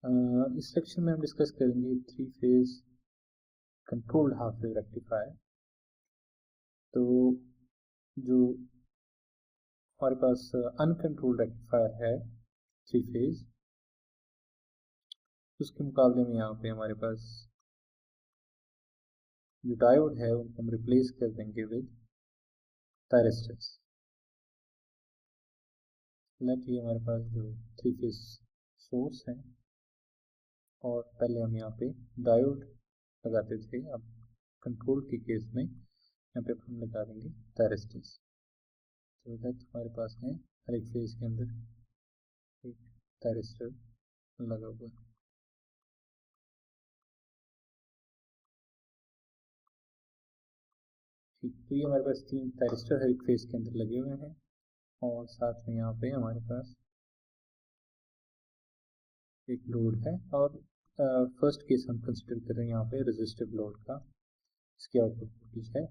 इस लेक्चर में हम डिस्कस करेंगे 3 phase controlled half wave rectifier. तो जो हमारे पास अनकंट्रोल्ड रेक्टिफायर है 3 फेज, उसके मुकाबले में यहाँ पे हमारे पास जो डायोड है उनको हम रिप्लेस कर देंगे विद थायरिस्टर्स। लेट ये हमारे पास जो 3 फेज सोर्स है और पहले हम यहाँ पे डायोड लगाते थे, अब कंट्रोल के केस में यहाँ पे हम लगा देंगे थायरिस्टर्स। तो दैट हमारे पास है हर एक फेज के अंदर एक थायरिस्टर लगा हुआ है। ठीक, तो ये हमारे पास 3 थायरिस्टर हर एक फेज के अंदर लगे हुए हैं और साथ में यहाँ पे हमारे पास एक लोड है। और फर्स्ट केस हम कंसिडर कर रहे हैं यहाँ पे रेजिस्टिव लोड का। इसकी आउटपुट वोल्टेज है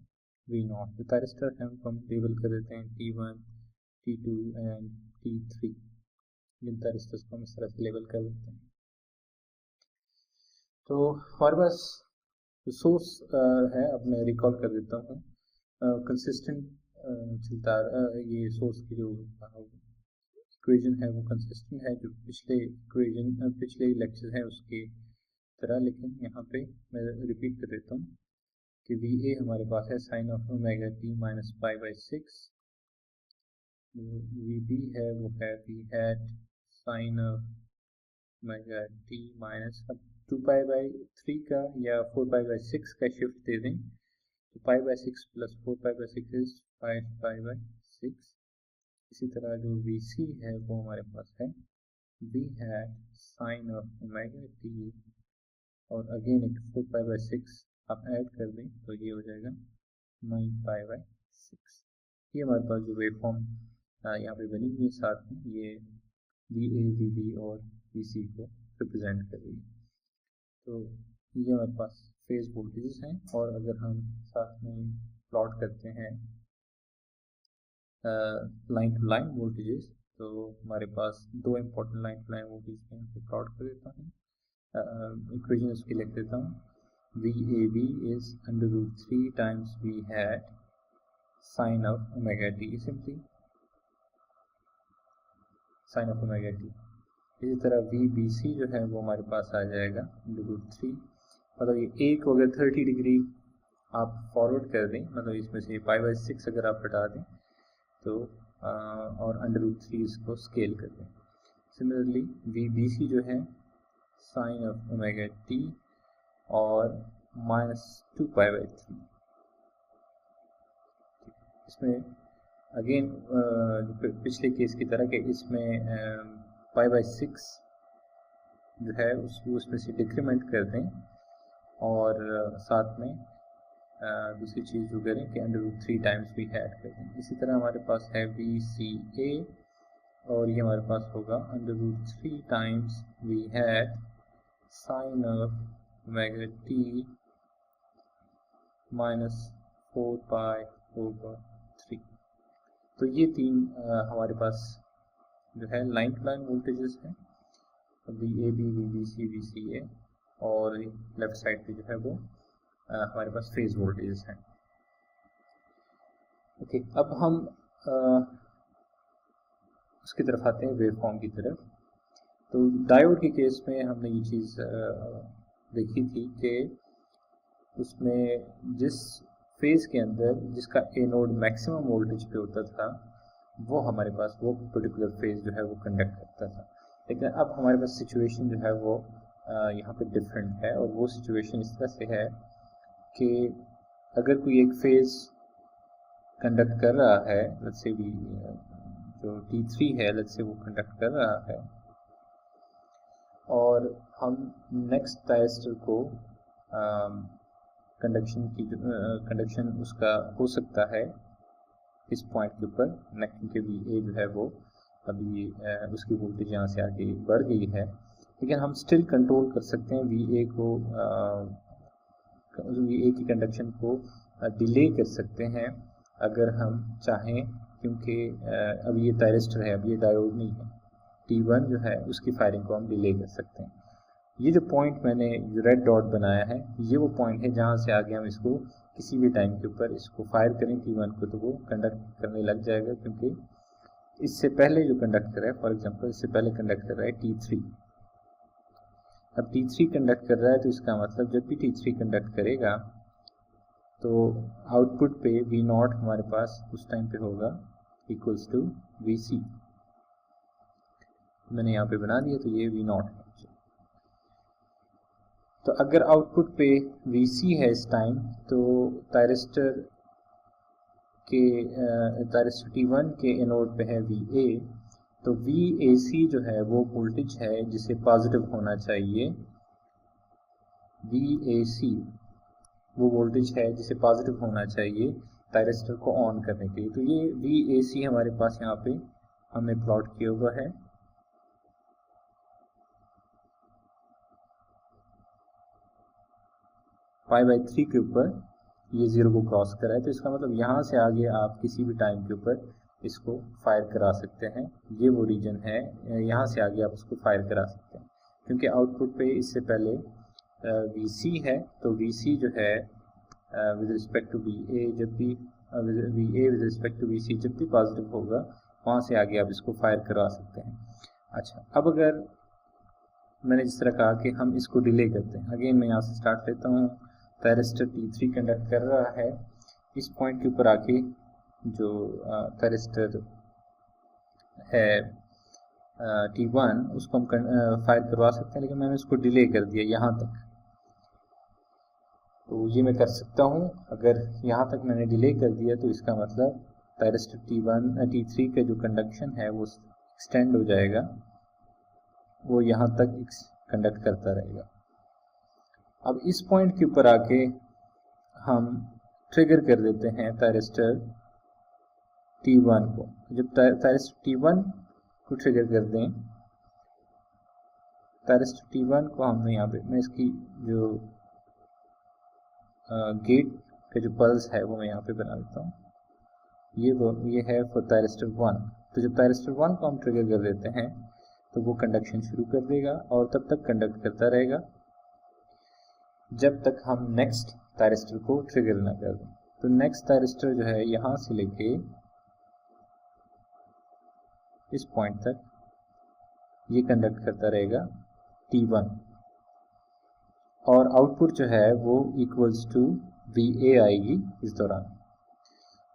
V0। जो थायरिस्टर है उनको हम लेबल कर देते हैं T1, T2 and T3। Jin thyristors को हम इस तरह से लेबल कर देते हैं। तो हमारे पास जो सोर्स है, अब मैं रिकॉल कर देता हूँ। कंसिस्टेंट चलता ये सोर्स की जो इक्वेशन है वो कंसिस्टेंट है जो पिछले लेक्चर है उसके तरह, लेकिन यहाँ पे मैं रिपीट कर देता हूँ कि VA हमारे पास है sine of omega t minus pi by 6। जो VB है वो है V hat sine of omega t minus 2 pi by 3 का या 4 पाई बाई 6 का शिफ्ट दे दें तो पाई by 6 plus 4 pi by 6 is 5 pi by 6। इसी तरह जो VC है वो हमारे पास है V hat sine of omega t और अगेन एक 4 पाई बाई 6 आप ऐड कर दें तो ये हो जाएगा 9 पाई बाई 6। ये हमारे पास जो वेव फॉर्म यहाँ पे बनी हुई है, साथ में ये VA, VB और VC को रिप्रेजेंट कर रही है। तो ये हमारे पास फेज वोल्टेजेस हैं। और अगर हम साथ में प्लॉट करते हैं लाइन टू लाइन वोल्टेजेस, तो हमारे पास दो important line to line voltage यहाँ पे प्लॉट कर देता हूँ। इक्वेशन उसकी लिख देता हूँ। VAB is under root 3 times V hat sin of omega t, simply sin of omega t। इसी तरह VBC जो है वो हमारे पास आ जाएगा under root 3, मतलब ये एक अगर 30 डिग्री आप फॉरवर्ड कर दें, मतलब इसमें से पाई बाई 6 अगर आप हटा दें तो और अंडर रूट 3 इसको स्केल कर दें। सिमिलरली VBC जो है साइन ऑफ ओमेगा t और माइनस 2 पाई बाई 3। इसमें अगेन पिछले केस की तरह के इसमें पाई बाई 6 जो है उसको उसमें से डिक्रीमेंट कर दें और साथ में दूसरी चीज़ जो करें कि अंडर रूट 3 टाइम्स भी ऐड कर दें। इसी तरह हमारे पास है VCA और ये हमारे पास होगा under root 3 times V hat sine of omega t minus 4 pi over 3। तो ये तीन हमारे पास जो है लाइन टू लाइन वोल्टेजेस हैं, VAB, VBC, VCA, और लेफ्ट साइड पे जो है वो हमारे पास फेज वोल्टेजेस हैं। ओके, अब हम उसकी तरफ आते हैं वेव फॉर्म की तरफ। तो डायोड के केस में हमने ये चीज़ देखी थी कि उसमें जिस फेज के अंदर जिसका ए नोड मैक्सिमम वोल्टेज पे होता था वो हमारे पास वो पर्टिकुलर फेज जो है वो कंडक्ट करता था। लेकिन अब हमारे पास सिचुएशन जो है वो यहाँ पे डिफरेंट है, और वो सिचुएशन इस तरह से है कि अगर कोई एक फेज कंडक्ट कर रहा है, लेट्स से भी जो T3 है लेट्स से वो कंडक्ट कर रहा है, और हम नेक्स्ट थायरिस्टर को कंडक्शन उसका हो सकता है इस पॉइंट के ऊपर, क्योंकि VA जो है वो अभी उसकी वोल्टेज यहाँ से आगे बढ़ गई है, लेकिन हम स्टिल कंट्रोल कर सकते हैं VA की कंडक्शन को डिले कर सकते हैं अगर हम चाहें, क्योंकि अब ये थायरिस्टर है, अब ये डायोड नहीं है। T1 जो है उसकी फायरिंग को हम डिले कर सकते हैं। ये जो पॉइंट मैंने जो रेड डॉट बनाया है ये वो पॉइंट है जहाँ से आगे हम इसको किसी भी टाइम के ऊपर इसको फायर करें T1 को तो वो कंडक्ट करने लग जाएगा, क्योंकि इससे पहले जो कंडक्ट कर रहा है, फॉर एग्जांपल इससे पहले कंडक्ट कर रहा है T3। अब T3 कंडक्ट कर रहा है तो इसका मतलब जब भी T3 कंडक्ट करेगा तो आउटपुट पे V0 हमारे पास उस टाइम पे होगा इक्वल्स टू Vc। मैंने यहाँ पे बना दिया तो ये V0 है। तो अगर आउटपुट पे Vc है इस टाइम तो थायरिस्टर T1 के एनोड पे है Va, तो Vac जो है वो वोल्टेज है जिसे पॉजिटिव होना चाहिए। Vac वो वोल्टेज है जिसे पॉजिटिव होना चाहिए थायरिस्टर को ऑन करने के लिए। तो ये Vac हमारे पास यहाँ पे हमने प्लॉट किया हुआ है। π/3 के ऊपर ये 0 को क्रॉस कर रहा है, तो इसका मतलब यहाँ से आगे आप किसी भी टाइम के ऊपर इसको फायर करा सकते हैं। ये वो रीजन है, यहाँ से आगे आप इसको फायर करा सकते हैं, क्योंकि आउटपुट पे इससे पहले Vc है, तो Vc जो है विद रिस्पेक्ट टू Va जब भी Va with respect to Vc जब भी पॉजिटिव होगा वहाँ से आगे आप इसको फायर करा सकते हैं। अच्छा, अब अगर मैंने जिस तरह कहा कि हम इसको डिले करते हैं, अगेन मैं यहाँ से स्टार्ट लेता हूँ। थायरिस्टर T3 कंडक्ट कर रहा है, इस पॉइंट के ऊपर आके जो थायरिस्टर है T1 उसको हम फायर करवा सकते हैं, लेकिन मैंने उसको डिले कर दिया यहाँ तक। तो ये मैं कर सकता हूँ, अगर यहाँ तक मैंने डिले कर दिया तो इसका मतलब थायरिस्टर T3 का जो कंडक्शन है वो एक्सटेंड हो जाएगा, वो यहाँ तक कंडक्ट करता रहेगा। अब इस पॉइंट के ऊपर आके हम ट्रिगर कर देते हैं थायरिस्टर T1 को। जब थायरिस्टर T1 को ट्रिगर कर दें, थायरिस्टर T1 को हमने यहाँ पे, मैं इसकी जो गेट का जो पल्स है वो मैं यहाँ पे बना देता हूँ। ये है फॉर थायरिस्टर 1। तो जब थायरिस्टर 1 को हम ट्रिगर कर देते हैं तो वो कंडक्शन शुरू कर देगा और तब तक कंडक्ट करता रहेगा जब तक हम नेक्स्ट थायरिस्टर को ट्रिगर ना कर दें। तो नेक्स्ट थायरिस्टर जो है यहाँ से लेके इस पॉइंट तक ये कंडक्ट करता रहेगा T1, और आउटपुट जो है वो इक्वल्स टू Va आएगी इस दौरान।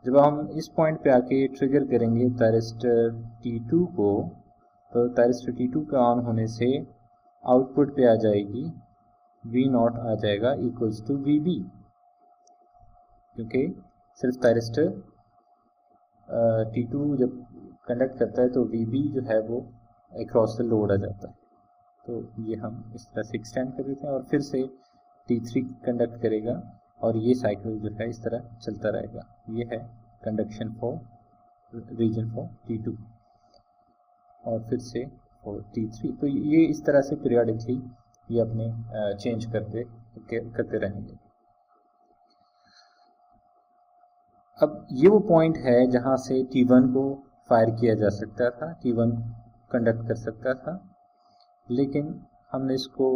जब हम इस पॉइंट पे आके ट्रिगर करेंगे थायरिस्टर T2 को, तो थायरिस्टर T2 का ऑन होने से आउटपुट पे आ जाएगी V0 आ जाएगा इक्वल्स टू Vb, क्योंकि सिर्फ थायरिस्टर T2 जब कंडक्ट करता है तो Vb जो है वो अक्रॉस द लोड आ जाता है। तो ये हम इस तरह से एक्सटेंड कर देते हैं और फिर से T3 कंडक्ट करेगा और ये साइकिल जो है इस तरह चलता रहेगा। ये है conduction for reason for T2 और फिर से फॉर T3। तो ये इस तरह से पीरियडिकली ये अपने चेंज करते रहेंगे। अब ये वो पॉइंट है जहाँ से T1 को फायर किया जा सकता था, T1 कंडक्ट कर सकता था, लेकिन हमने इसको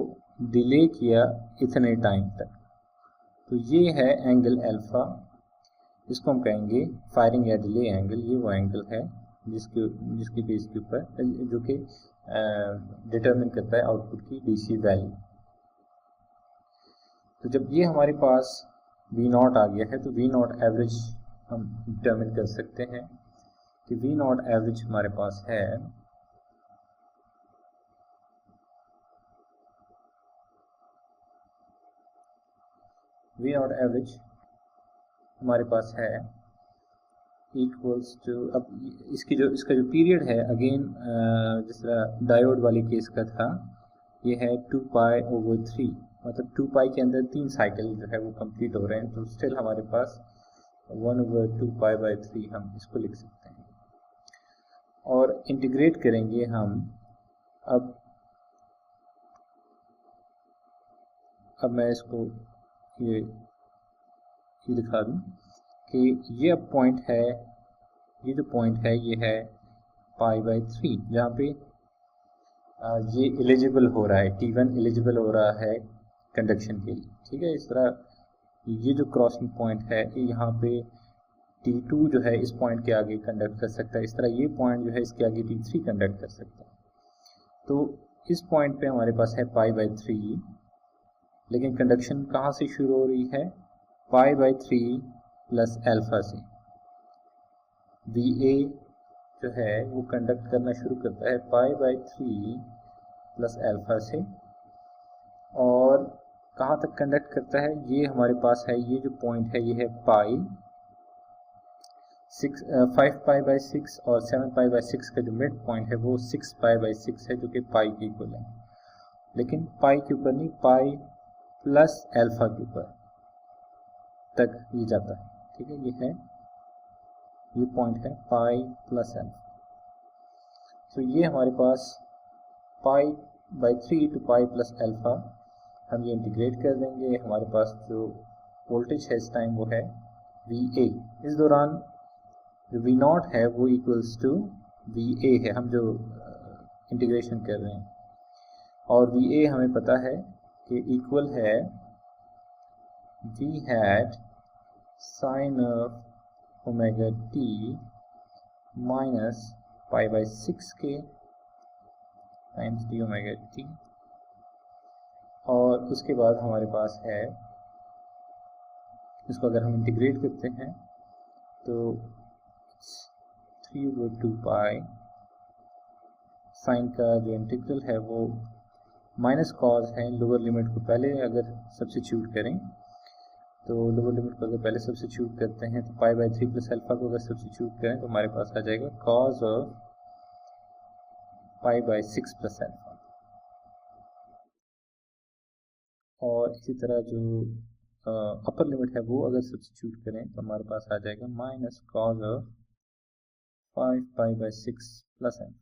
डिले किया इतने टाइम तक। तो ये है एंगल अल्फा, इसको हम कहेंगे फायरिंग या डिले एंगल। ये वो एंगल है जिसकी बेस के ऊपर जो कि डिटरमिन करता है आउटपुट की डीसी वैल्यू। तो जब ये हमारे पास V0 आ गया है तो V0 एवरेज हम डिटरमिन कर सकते हैं कि V0 एवरेज हमारे पास है V0 एवरेज हमारे पास है इक्वल्स टू, अब इसका जो पीरियड है अगेन जिस तरह डायोड वाली केस का था, ये है 2π/3, मतलब 2π के अंदर 3 साइकिल जो है वो कंप्लीट हो रहे हैं, तो स्टिल हमारे पास 1/2π/3 हम इसको लिख सकते हैं। और इंटीग्रेट करेंगे हम, अब मैं इसको ये दिखा दूं कि ये अब पॉइंट है, ये जो पॉइंट है ये है π/3, जहाँ पे ये एलिजिबल हो रहा है, T1 एलिजिबल हो रहा है कंडक्शन के लिए, ठीक है। इस तरह ये जो क्रॉसिंग पॉइंट है यहाँ पे T2 जो है इस पॉइंट के आगे कंडक्ट कर सकता है, इस तरह ये पॉइंट जो है इसके आगे T3 कंडक्ट कर सकता है। तो इस पॉइंट पे हमारे पास है π/3, लेकिन कंडक्शन कहाँ से शुरू हो रही है, π/3 प्लस अल्फा से। VA जो है वो कंडक्ट करना शुरू करता है π/3 प्लस अल्फा से, और कहाँ तक कंडक्ट करता है, ये हमारे पास है, ये जो पॉइंट है ये है 5π/6 और 7π/6 का जो मिड पॉइंट है वो 6π/6 है, जो कि पाई के इक्वल है, लेकिन पाई के ऊपर नहीं, पाई प्लस अल्फा के ऊपर तक ये जाता है, ठीक है। ये पॉइंट है पाई प्लस अल्फा। तो ये हमारे पास π/3 टू पाई प्लस अल्फा, हम ये इंटीग्रेट कर देंगे, हमारे पास जो वोल्टेज है इस टाइम वो है VA। इस दौरान जो V0 है वो इक्वल्स टू VA है, हम जो इंटीग्रेशन कर रहे हैं, और VA हमें पता है कि इक्वल है V hat sin of omega t minus π/6k times d omega t, और उसके बाद हमारे पास है, इसको अगर हम इंटीग्रेट करते हैं तो 3/2 पाई, साइन का जो इंटीग्रल है वो माइनस कॉज है, लोअर लिमिट को पहले अगर सब्स्टिट्यूट करें तो लोअर लिमिट को अगर पहले सब्स्टिट्यूट करते हैं तो π/3 प्लस अल्फा को अगर सब्स्टिट्यूट करें तो हमारे पास आ जाएगा कॉज ऑफ π/6 प्लस अल्फा। और इसी तरह जो अपर लिमिट है वो अगर सब्स्टिट्यूट करें तो हमारे पास आ जाएगा minus cos of 5π/6 plus alpha.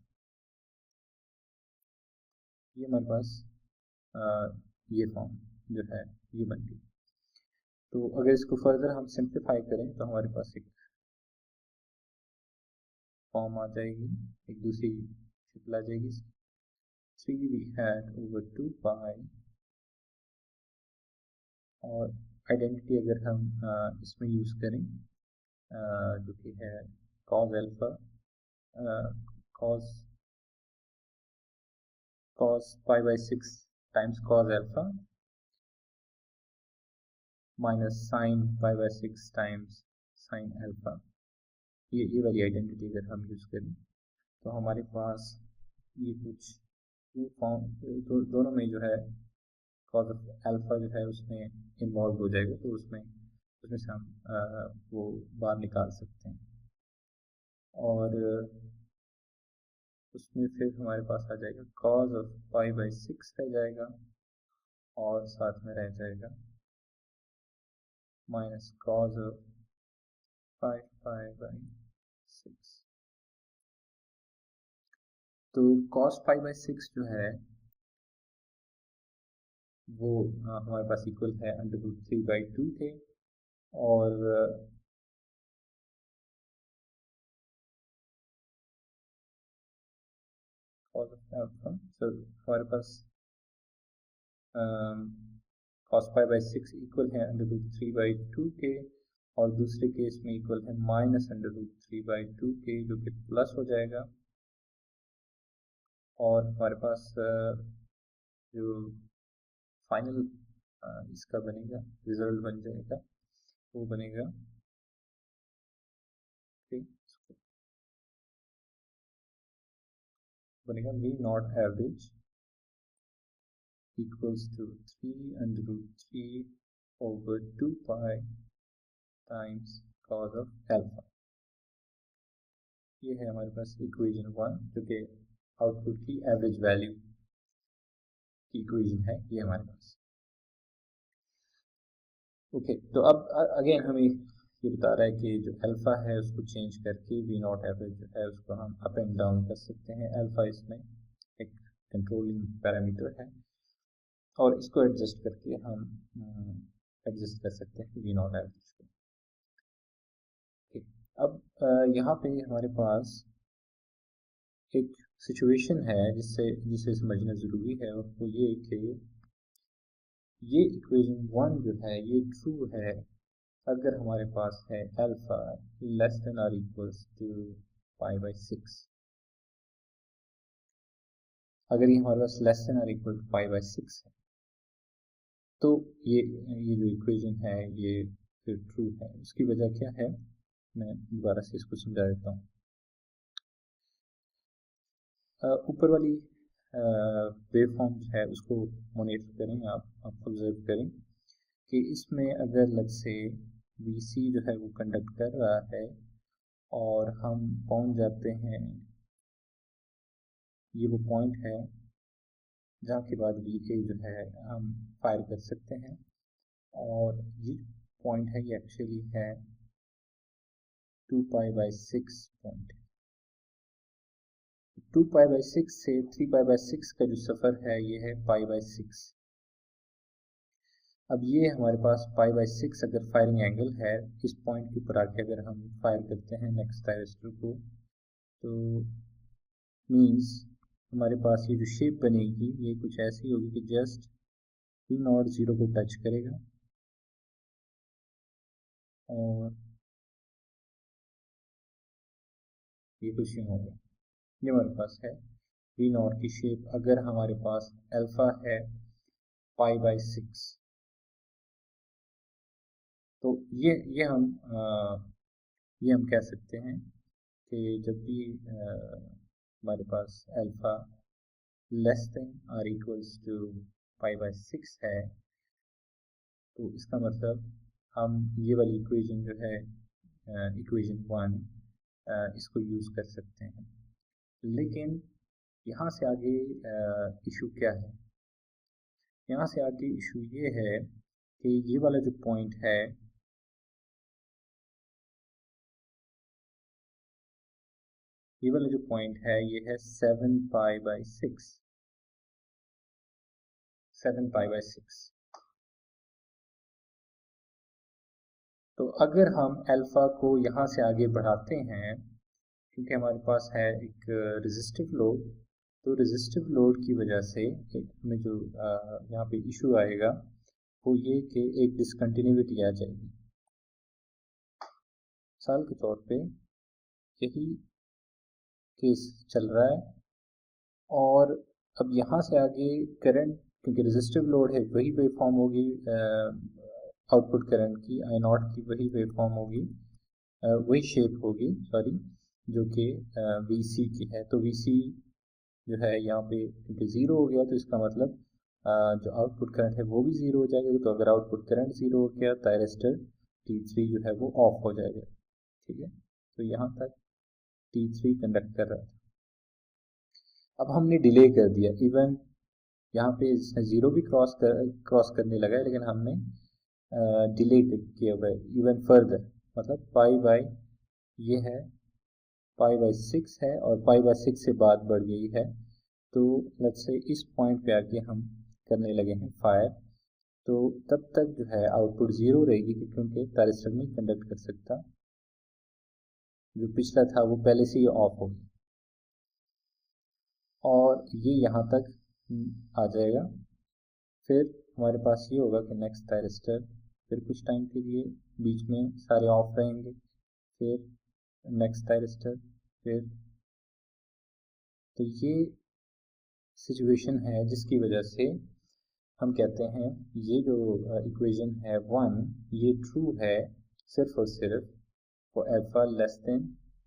ये हमारे पास ये फॉर्म जो है ये बन गई। तो अगर इसको फर्दर हम सिंप्लीफाई करें तो हमारे पास एक फॉर्म आ जाएगी, एक दूसरी शक्ल आ जाएगी, 3V hat over 2 पाई, और आइडेंटिटी अगर हम इसमें यूज़ करें जो कि है cos alpha cos π/6 times cos alpha minus sine π/6 times sine alpha, ये वाली आइडेंटिटी अगर हम यूज़ करें तो हमारे पास ये कुछ ये फॉर्म दोनों में जो है cos अल्फा जो है उसमें इन्वॉल्व हो जाएगा, तो उसमें से हम वो बाहर निकाल सकते हैं, और उसमें फिर हमारे पास आ जाएगा cos ऑफ π/6 रह जाएगा, और साथ में रह जाएगा माइनस cos ऑफ 5π/6। तो cos π/6 जो है वो हमारे पास इक्वल है √3/2 के, और हमारे पास cos π/6 इक्वल है √3/2 के, और दूसरे केस में इक्वल है माइनस √3/2 के, जो कि प्लस हो जाएगा, और हमारे पास जो फाइनल इसका बनेगा रिजल्ट बन जाएगा वो बनेगा, बनेगा V0 average equals to 3√3 over 2 pi times cos of alpha. ये है हमारे पास इक्वेशन 1, जो कि आउटपुट की एवरेज वैल्यू की इक्वेशन है ये हमारे पास। ओके, तो अब अगेन हमें ये बता रहा है कि जो अल्फा है उसको चेंज करके V0 एवरेज जो है उसको हम अप एंड डाउन कर सकते हैं। अल्फा इसमें एक कंट्रोलिंग पैरामीटर है, और इसको एडजस्ट करके हम एडजस्ट कर सकते हैं V0 एवरेज को। अब यहाँ पे हमारे पास एक सिचुएशन है जिसे समझना ज़रूरी है, और वो ये कि ये इक्वेशन 1 जो है ये ट्रू है अगर हमारे पास है अल्फा लेस देन और इक्वल्स टू π/6। अगर ये हमारे पास लेस देन और इक्वल टू π/6 है तो ये जो इक्वेशन है ये फिर ट्रू है। उसकी वजह क्या है, मैं दोबारा से इसको समझा देता हूँ। ऊपर वाली वेव फॉर्म है उसको मॉनिटर करें, आप ऑब्जर्व करें कि इसमें अगर लग से VC जो है वो कंडक्ट कर रहा है और हम पहुंच जाते हैं, ये वो पॉइंट है जहाँ के बाद VA जो है हम फायर कर सकते हैं, और ये पॉइंट है ये एक्चुअली है 2π/6 पॉइंट। 2π/6 से 3π/6 का जो सफ़र है ये है π/6। अब ये हमारे पास π/6 अगर फायरिंग एंगल है, इस पॉइंट के ऊपर आके अगर हम फायर करते हैं नेक्स्ट थायरिस्टर को, तो मीन्स हमारे पास ये जो शेप बनेगी ये कुछ ऐसी होगी कि जस्ट P0 0 को टच करेगा और ये कुछ यूँ होगा। ये हमारे पास है P0 की शेप अगर हमारे पास अल्फा है π/6। तो ये हम कह सकते हैं कि जब भी हमारे पास अल्फा लेस देन और इक्वल्स टू π/6 है तो इसका मतलब हम ये वाली इक्वेशन जो है इक्वेशन 1 इसको यूज़ कर सकते हैं। लेकिन यहाँ से आगे इशू क्या है, यहाँ से आगे इशू ये है कि ये वाला जो पॉइंट है ये वाला जो पॉइंट है ये है 7π/6। तो अगर हम अल्फा को यहाँ से आगे बढ़ाते हैं, क्योंकि हमारे पास है एक रेजिस्टिव लोड, तो रेजिस्टिव लोड की वजह से हमें जो यहाँ पे इशू आएगा वो ये कि एक डिसकंटिन्यूटी आ जाएगी। मिसाल के तौर पे यही केस चल रहा है और अब यहाँ से आगे करंट, क्योंकि रेजिस्टिव लोड है, वही वेव फॉर्म होगी आउटपुट करंट की I0 की, वही वेव फॉर्म होगी, वही शेप होगी सॉरी, जो कि VC की है। तो VC जो है यहाँ पे क्योंकि ज़ीरो हो गया तो इसका मतलब जो आउटपुट करंट है वो भी ज़ीरो हो जाएगा। तो अगर आउटपुट करंट ज़ीरो हो गया तो थायरिस्टर T3 जो है वो ऑफ हो जाएगा। ठीक है, तो यहाँ तक T3 कंडक्ट कर रहा था। अब हमने डिले कर दिया, इवन यहाँ पे ज़ीरो भी क्रॉस करने लगा है, लेकिन हमने डिले किया हुआ है इवन फर्दर, मतलब ये है π/6 है और π/6 से बात बढ़ गई है। तो लेट्स से इस पॉइंट पे आके हम करने लगे हैं फायर, तो तब तक जो है आउटपुट ज़ीरो रहेगी क्योंकि थायरिस्टर नहीं कंडक्ट कर सकता, जो पिछला था वो पहले से ही ऑफ हो गया और ये यहाँ तक आ जाएगा। फिर हमारे पास ये होगा कि नेक्स्ट थायरिस्टर फिर कुछ टाइम के लिए बीच में सारे ऑफ रहेंगे, फिर नेक्स्ट थायरिस्टर, फिर तो ये सिचुएशन है जिसकी वजह से हम कहते हैं ये जो इक्वेशन है 1 ये ट्रू है सिर्फ और सिर्फ फॉर अल्फा लेस देन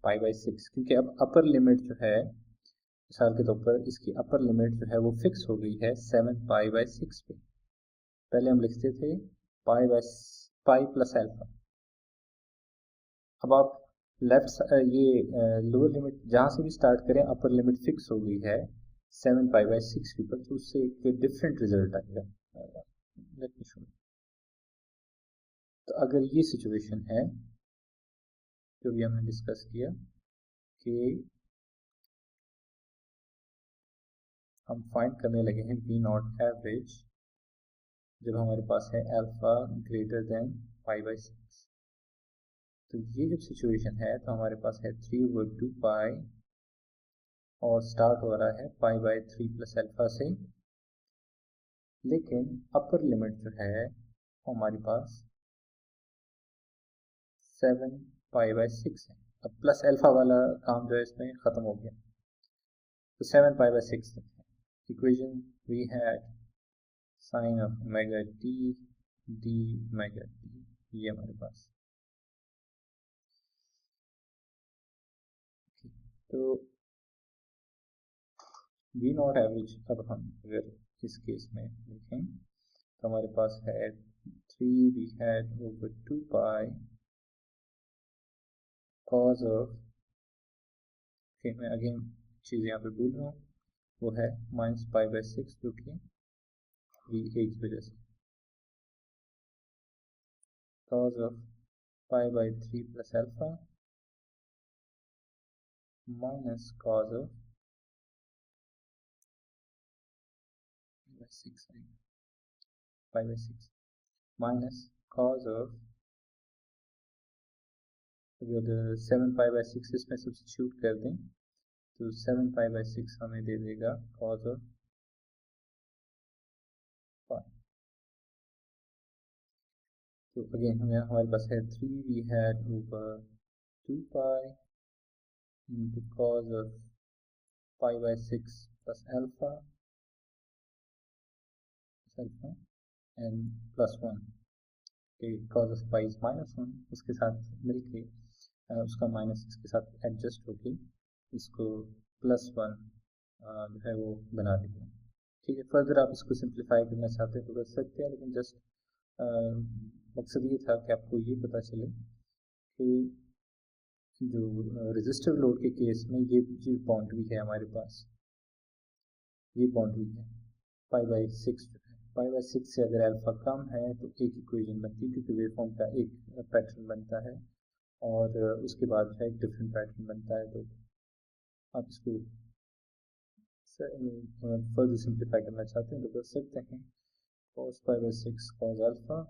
π/6, क्योंकि अब अपर लिमिट जो है मिसाल के तौर पर इसकी अपर लिमिट जो है वो फिक्स हो गई है 7π/6 पे। पहले हम लिखते थे पाई प्लस अल्फा। अब आप लेफ्ट ये लोअर लिमिट जहाँ से भी स्टार्ट करें अपर लिमिट फिक्स हो गई है 7π/6 के ऊपर, तो उससे एक डिफरेंट रिजल्ट आएगा। Let me show. तो अगर ये सिचुएशन है जो भी हमने डिस्कस किया कि हम फाइंड करने लगे हैं V0 एवरेज जब हमारे पास है अल्फा ग्रेटर देन π/6, तो ये जब सिचुएशन है तो हमारे पास है 3/2 पाई और स्टार्ट हो रहा है पाई बाय 3 प्लस अल्फा से, लेकिन अपर लिमिट जो है हमारे पास 7 पाई बाय 6 है। अब प्लस अल्फा वाला काम जो है इसमें ख़त्म हो गया, तो 7 पाई बाय 6 है। Equation V hat sine of omega T D omega T, ये हमारे पास। तो वी नॉट एवरेज अब हम अगर इस केस में देखें तो हमारे पास है 3 V hat over 2 pi cos of, मैं अगेन चीज़ यहाँ पे भूल रहा हूँ, वो है माइनस पाई बाय 6 जो कि वी ए की वजह से, cause of pi by 3 plus alpha minus cos of 6 pi by 6 minus cos of, अगर 7 पाई बाय 6 इसमें सब्स्टिट्यूट कर दें तो 7 पाई बाय 6 हमें दे देगा कॉज ऑफ पाई। तो अगेन हमारे पास है 3 V hat over 2 pi into cos of pi by 6 plus alpha and plus 1, cos of pi is minus 1, उसके साथ मिलके उसका माइनस इसके साथ एडजस्ट होके इसको प्लस 1 जो है वो बना देगा। ठीक है, फर्दर आप इसको सिंप्लीफाई करना चाहते हैं तो कर सकते हैं, लेकिन जस्ट मकसद ये था कि आपको ये पता चले कि जो रेजिस्टिव लोड के केस में ये जो बाउंड्री है हमारे पास, ये बाउंड्री है पाई बाय 6 जो है, पाई बाय 6 से अगर अल्फा कम है तो एक इक्वेशन बनती है, क्योंकि वेवफॉर्म का एक पैटर्न बनता है और उसके बाद जो है एक डिफरेंट पैटर्न बनता है। तो आप इसको फर्दर सिंप्लीफाई करना चाहते हैं तो कर सकते हैं, cos pi by 6 cos alpha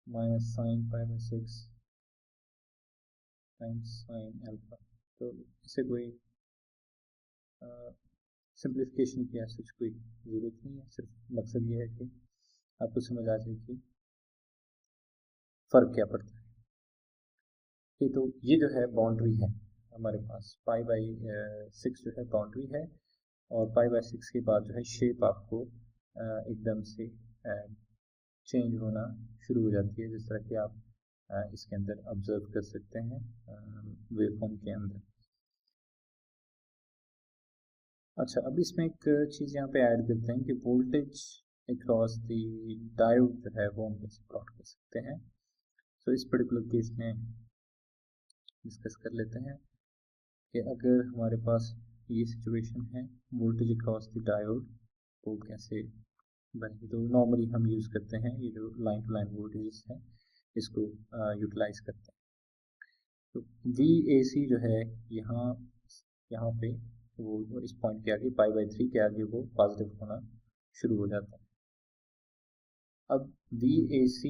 minus sine pi by 6 times sine alpha. तो इसे कोई सिंप्लीफिकेशन की ऐसी कोई ज़रूरत नहीं है, सिर्फ मकसद ये है कि आपको समझ आ जाए कि फ़र्क क्या पड़ता है। ठीक, तो ये जो है बाउंड्री है हमारे पास, पाई बाई 6 जो है बाउंड्री है, और पाई बाई 6 के बाद जो है शेप आपको एकदम से चेंज होना शुरू हो जाती है, जिस तरह कि आप इसके अंदर ऑब्जर्व कर सकते हैं वेवफॉर्म के अंदर। अच्छा, अब इसमें एक चीज़ यहाँ पे ऐड करते हैं कि वोल्टेज अक्रॉस द डायोड जो है वो हम कैसे प्लॉट कर सकते हैं। तो इस पर्टिकुलर केस में डिस्कस कर लेते हैं कि अगर हमारे पास ये सिचुएशन है, वोल्टेज अक्रॉस द डायोड वो कैसे बनेगी। तो नॉर्मली हम यूज़ करते हैं ये जो लाइन टू लाइन वोल्टेज है, इसको यूटिलाइज करते हैं। तो VAC जो है यहाँ पे वो इस पॉइंट के आगे पाई बाई 3 के आगे वो पॉजिटिव होना शुरू हो जाता है। अब VAC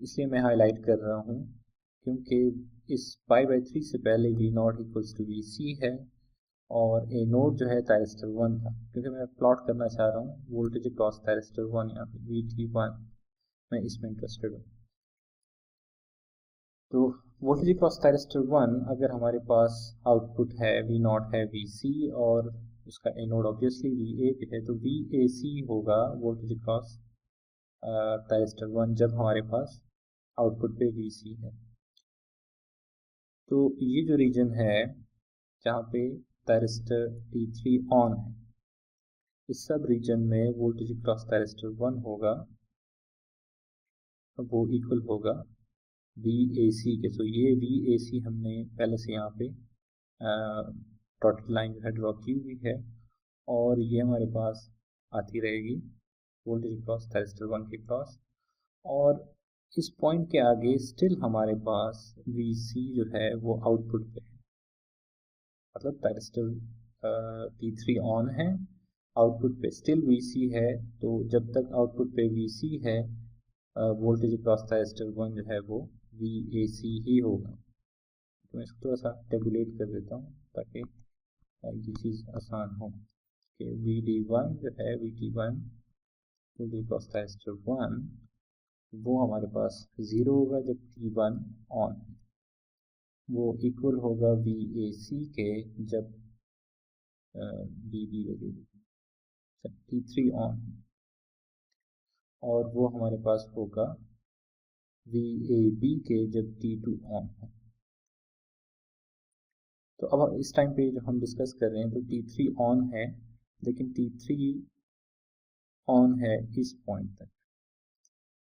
इसलिए मैं हाईलाइट कर रहा हूँ क्योंकि इस पाई बाई 3 से पहले V not equals to VC है, और ए नोड जो है थायरिस्टर 1 का, क्योंकि मैं प्लॉट करना चाह रहा हूँ वोल्टेज अक्रॉस थायरिस्टर 1, यहाँ पे VT1 मैं इसमें इंटरेस्टेड हूँ। तो वोल्टेज अक्रॉस थायरिस्टर 1 अगर हमारे पास आउटपुट है V नॉट है VC और उसका ए नोड ऑब्वियसली VA पे है, तो VAC होगा वोल्टेज अक्रॉस थायरिस्टर 1 जब हमारे पास आउटपुट पे VC है। तो ये जो रीजन है जहाँ पे थायरिस्टर T3 ऑन है, इस सब रीजन में वोल्टेज अक्रॉस थायरिस्टर 1 होगा, वो इक्वल होगा VAC के। तो ये VAC हमने पहले से यहाँ पे डॉटेड लाइन जो है ड्रॉ की हुई है, और ये हमारे पास आती रहेगी वोल्टेज अक्रॉस थायरिस्टर 1 के क्रॉस, और इस पॉइंट के आगे स्टिल हमारे पास VC जो है वो आउटपुट पे है, मतलब थायरिस्टर T3 ऑन है, आउटपुट पे स्टिल VC है। तो जब तक आउटपुट पे VC है, वोल्टेज अक्रॉस थायरिस्टर 1 जो है वो VAC ही होगा। तो मैं इसको थोड़ा सा टेबुलेट कर देता हूँ ताकि ये चीज़ आसान हो कि VD1 जो है VT1 वोल्टेज क्रॉस थायरिस्टर 1 वो हमारे पास 0 होगा जब T1 ऑन है, वो इक्वल होगा VAC के जब BB वगैरह T3 ऑन है, और वो हमारे पास होगा VAB के जब T2 ऑन है। तो अब इस टाइम पे जो हम डिस्कस कर रहे हैं तो T3 ऑन है, लेकिन T3 ऑन है इस पॉइंट तक,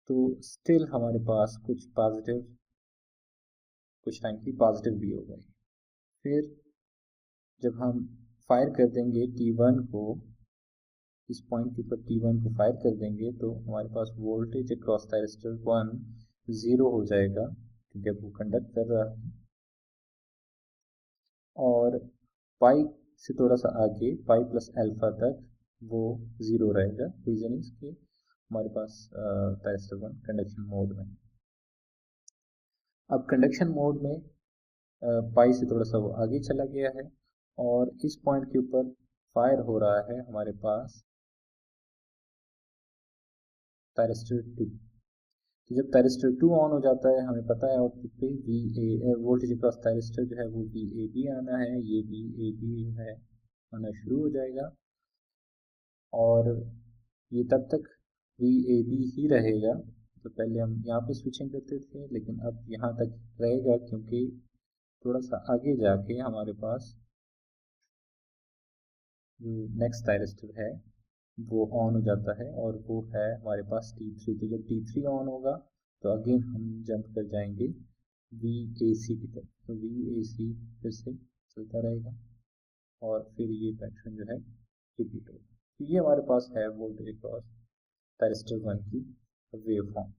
तो स्टिल हमारे पास कुछ पॉजिटिव, कुछ टाइम की पॉजिटिव भी होगा। फिर जब हम फायर कर देंगे T1 को, इस पॉइंट के ऊपर T1 को फायर कर देंगे तो हमारे पास वोल्टेज अक्रॉस थायरिस्टर 1 0 हो जाएगा क्योंकि अब वो कंडक्ट कर रहा है, और पाई से थोड़ा सा आगे पाई प्लस अल्फा तक वो 0 रहेगा। रीजन इज कि हमारे पास थायरिस्टर 1 कंडक्शन मोड में। अब कंडक्शन मोड में पाई से थोड़ा सा वो आगे चला गया है और इस पॉइंट के ऊपर फायर हो रहा है हमारे पास थायरिस्टर 2। तो जब थायरिस्टर 2 ऑन हो जाता है, हमें पता है आउटपुट पे वोल्टेज अक्रॉस थायरिस्टर जो है वो VAB आना है, ये VAB है आना शुरू हो जाएगा, और ये तब तक VAB ही रहेगा। तो पहले हम यहाँ पे स्विचिंग करते थे, लेकिन अब यहाँ तक रहेगा क्योंकि थोड़ा सा आगे जाके हमारे पास जो नेक्स्ट थायरिस्टर है वो ऑन हो जाता है और वो है हमारे पास T3। तो जब T3 ऑन होगा तो अगेन हम जंप कर जाएंगे VAC की तरफ, तो VAC फिर से चलता रहेगा और फिर ये पैटर्न जो है रिपीट होगा। तो ये हमारे पास है वोल्टेज अक्रॉस थायरिस्टर 1 की वेव फॉर्म।